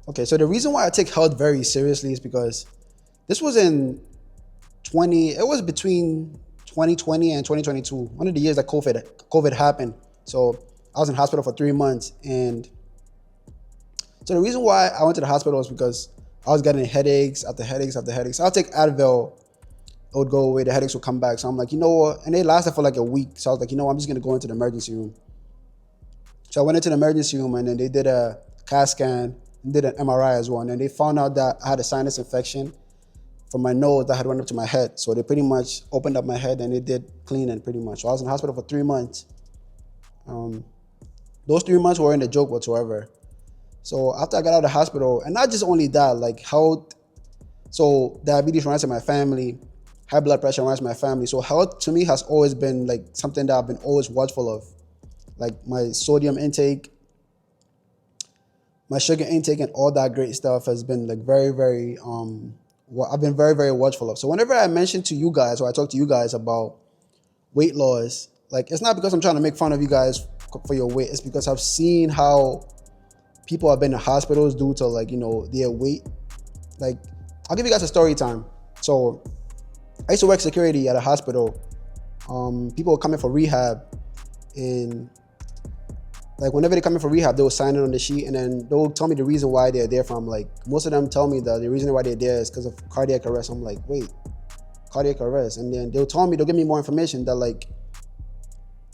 Okay, so the reason why I take health very seriously is because this was in 20, it was between 2020 and 2022, one of the years that COVID happened. So I was in hospital for 3 months. And so the reason why I went to the hospital was because I was getting headaches after headaches after headaches. I'll take Advil, it would go away, the headaches would come back. So I'm like, you know what? And they lasted for like a week. So I was like, you know what? I'm just gonna go into the emergency room. So I went into the emergency room and then they did a CAT scan and did an MRI as well. And then they found out that I had a sinus infection from my nose that had went up to my head. So they pretty much opened up my head and they did cleaning pretty much. So I was in the hospital for 3 months. Um, those 3 months weren't a joke whatsoever. So after I got out of the hospital, and not just only that, like health, so diabetes runs in my family, high blood pressure runs in my family. So health to me has always been like something that I've been always watchful of. Like my sodium intake, my sugar intake, and all that great stuff has been like very, very, I've been very, very watchful of. So whenever I mention to you guys or I talk to you guys about weight loss, like it's not because I'm trying to make fun of you guys for your weight. It's because I've seen how people have been in hospitals due to like, their weight. Like, I'll give you guys a story time. So I used to work security at a hospital. People were coming for rehab, and like whenever they come in for rehab, they will sign it on the sheet and then they'll tell me the reason why they're there from. Like most of them tell me that the reason why they're there is because of cardiac arrest. I'm like, wait, cardiac arrest? And then they'll give me more information that like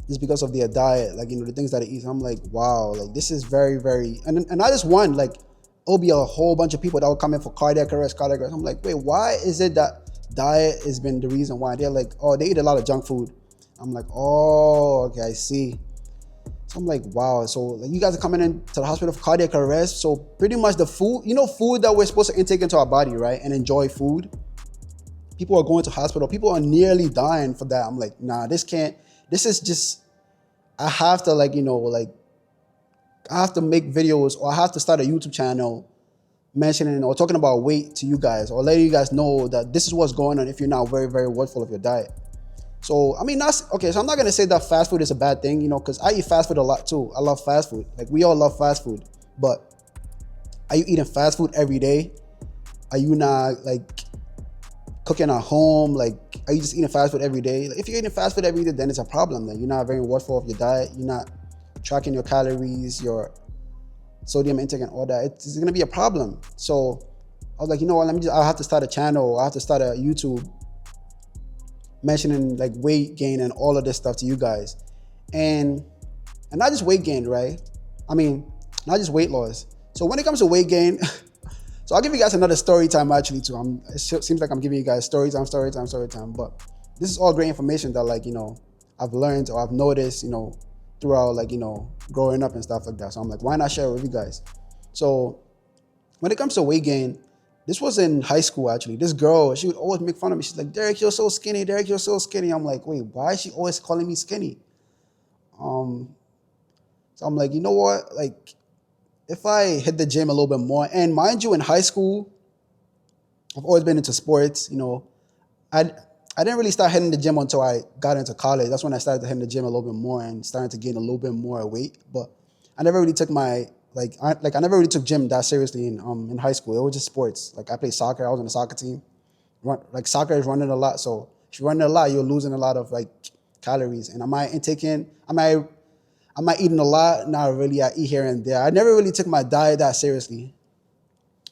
it's because of their diet, like the things that they eat. I'm like, wow, like this is very, very, and not just one, like it'll be a whole bunch of people that will come in for cardiac arrest, cardiac arrest. I'm like, wait, why is it that diet has been the reason why? They're like, oh, they eat a lot of junk food. I'm like, oh, okay, I see. So I'm like, wow. So like you guys are coming into the hospital for cardiac arrest. So pretty much the food, food that we're supposed to intake into our body, right? And enjoy food. People are going to hospital. People are nearly dying for that. I'm like, nah, this can't. This is just. I have to I have to make videos or I have to start a YouTube channel mentioning or talking about weight to you guys or letting you guys know that this is what's going on if you're not very, very watchful of your diet. So, I mean, that's okay. So, I'm not going to say that fast food is a bad thing, because I eat fast food a lot too. I love fast food. Like, we all love fast food. But are you eating fast food every day? Are you not, like, cooking at home? Like, are you just eating fast food every day? Like, if you're eating fast food every day, then it's a problem. Then you're not very watchful of your diet. You're not tracking your calories, your sodium intake, and all that. It's going to be a problem. So, I was like, you know what? I'll have to start a channel. I'll have to start a YouTube mentioning like weight gain and all of this stuff to you guys, and not just weight gain, right? I mean, not just weight loss. So when it comes to weight gain, so I'll give you guys another story time actually too. It seems like I'm giving you guys story time, but this is all great information that like I've learned or I've noticed throughout like growing up and stuff like that. So I'm like, why not share it with you guys? So when it comes to weight gain, this was in high school, actually. This girl, she would always make fun of me. She's like, Derek, you're so skinny. Derek, you're so skinny. I'm like, wait, why is she always calling me skinny? So I'm like, you know what? Like, if I hit the gym a little bit more, and mind you, in high school, I've always been into sports. I didn't really start hitting the gym until I got into college. That's when I started to hit the gym a little bit more and started to gain a little bit more weight. But I never really took I never really took gym that seriously in high school. It was just sports. Like I played soccer. I was on the soccer team. Soccer is running a lot, so if you're running a lot, you're losing a lot of like calories. And am I eating a lot? Not really. I eat here and there. I never really took my diet that seriously.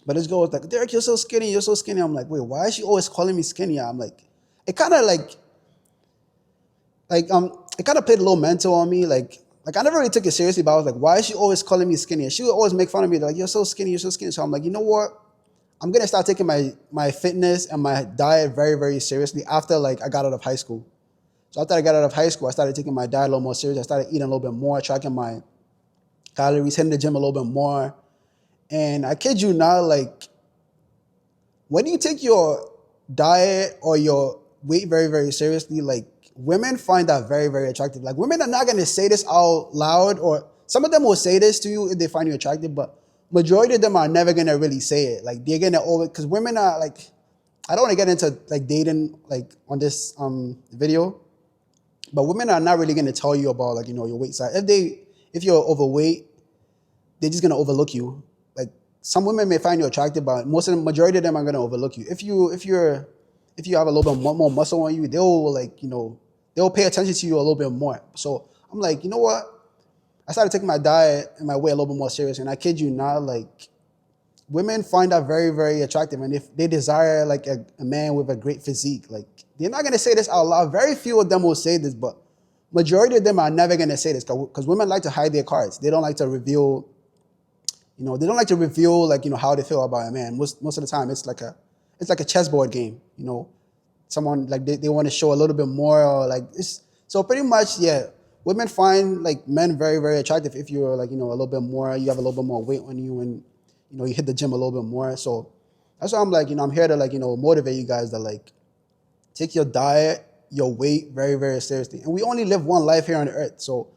But this girl was like, Derek, you're so skinny. You're so skinny. I'm like, wait, why is she always calling me skinny? I'm like, it kind of it kind of played a little mental on me. Like I never really took it seriously, but I was like, why is she always calling me skinny? And she would always make fun of me, like, you're so skinny, you're so skinny. So I'm like, you know what? I'm gonna start taking my fitness and my diet very, very seriously after like I got out of high school. So after I got out of high school, I started taking my diet a little more serious. I started eating a little bit more, tracking my calories, hitting the gym a little bit more. And I kid you not, like when you take your diet or your weight very, very seriously, like women find that very, very attractive. Like women are not going to say this out loud, or some of them will say this to you if they find you attractive, but majority of them are never going to really say it. Like they're going to over, because women are like, I don't want to get into like dating like on this video, but women are not really going to tell you about like, your weight size. If you're overweight, they're just going to overlook you. Like some women may find you attractive, but most of the majority of them are gonna overlook you. If you have a little bit more muscle on you, they'll like, they'll pay attention to you a little bit more. So I'm like, you know what? I started taking my diet and my weight a little bit more serious, and I kid you not, like women find that very, very attractive. And if they desire like a man with a great physique, like they're not gonna say this out loud. Very few of them will say this, but majority of them are never gonna say this because women like to hide their cards. They don't like to reveal, they don't like to reveal like, how they feel about a man. Most of the time it's like a chessboard game, Someone like they want to show a little bit more or like it's so pretty much, yeah. Women find like men very, very attractive if you're like, a little bit more, you have a little bit more weight on you and you hit the gym a little bit more. So that's why I'm like, I'm here to like, motivate you guys to like take your diet, your weight very, very seriously. And we only live one life here on earth. So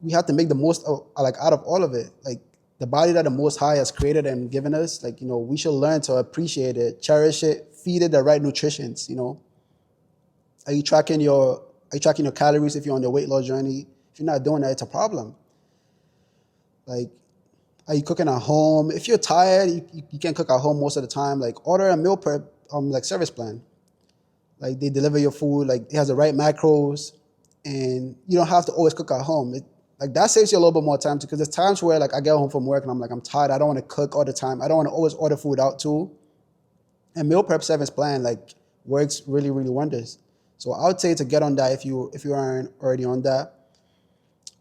we have to make the most of, like out of all of it. Like the body that the Most High has created and given us, like, we should learn to appreciate it, cherish it, feed it the right nutritions, Are you tracking your calories if you're on your weight loss journey? If you're not doing that, it's a problem. Like, are you cooking at home? If you're tired, you can't cook at home most of the time. Like, order a meal prep like service plan. Like, they deliver your food. Like, it has the right macros, and you don't have to always cook at home. Like, that saves you a little bit more time too. Because there's times where like I get home from work and I'm like, I'm tired. I don't want to cook all the time. I don't want to always order food out too. And meal prep service plan like works really, really wonders. So I would say to get on that if you aren't already on that.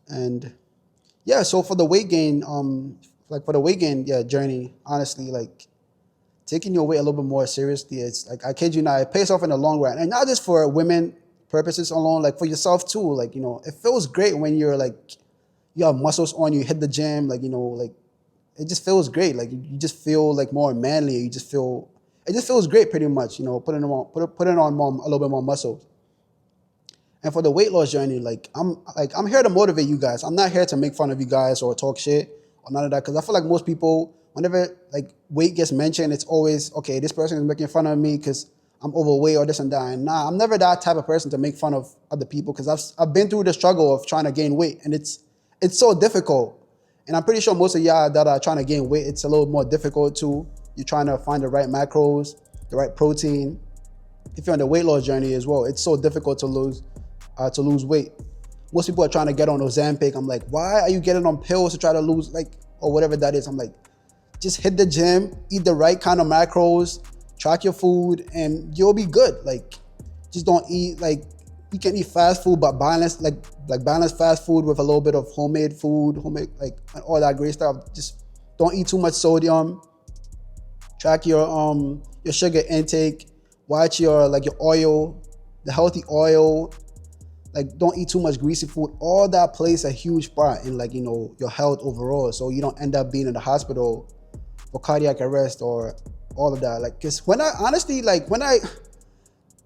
And yeah, so for the weight gain, journey, honestly, like taking your weight a little bit more seriously, it's like, I kid you not, it pays off in the long run. And not just for women purposes alone, like for yourself too. Like, it feels great when you're like, you have muscles on you, hit the gym, like, like it just feels great. Like you just feel like more manly. It just feels great pretty much, putting on a little bit more muscle. And for the weight loss journey, I'm here to motivate you guys. I'm not here to make fun of you guys or talk shit or none of that. Cause I feel like most people, whenever like weight gets mentioned, it's always, okay, this person is making fun of me because I'm overweight or this and that. And nah, I'm never that type of person to make fun of other people because I've been through the struggle of trying to gain weight, and it's so difficult. And I'm pretty sure most of y'all that are trying to gain weight, it's a little more difficult too. You're trying to find the right macros, the right protein. If you're on the weight loss journey as well, it's so difficult to lose weight. Most people are trying to get on Ozempic. I'm like, why are you getting on pills to try to lose, like, or whatever that is? I'm like, just hit the gym, eat the right kind of macros, track your food, and you'll be good. Like, just don't eat, like, you can eat fast food, but balance, like balanced fast food with a little bit of homemade food, like all that great stuff. Just don't eat too much sodium. Track your sugar intake. Watch your oil, the healthy oil. Like, don't eat too much greasy food. All that plays a huge part in your health overall. So you don't end up being in the hospital for cardiac arrest or all of that. Like, cause when I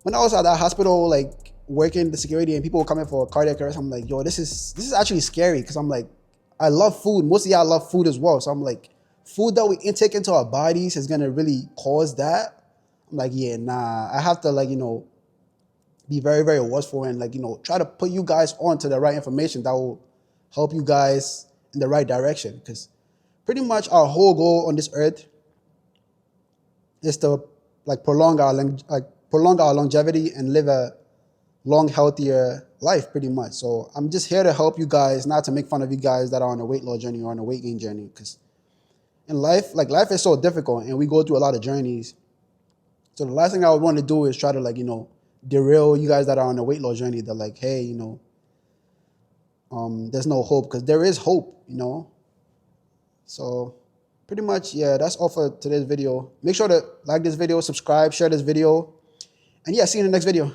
was at that hospital, like working the security and people were coming for cardiac arrest, I'm like, yo, this is actually scary. Cause I'm like, I love food. Most of y'all love food as well. So I'm like, food that we intake into our bodies is gonna really cause that. I'm like, yeah, nah, I have to be very, very watchful and try to put you guys onto the right information that will help you guys in the right direction. Because pretty much our whole goal on this earth is to prolong our longevity and live a long, healthier life, pretty much. So I'm just here to help you guys, not to make fun of you guys that are on a weight loss journey or on a weight gain journey. Because in life, life is so difficult and we go through a lot of journeys. So the last thing I would want to do is try to derail you guys that are on a weight loss journey. They're like, hey, there's no hope, because there is hope, So pretty much, yeah, that's all for today's video. Make sure to like this video, subscribe, share this video, and yeah, see you in the next video.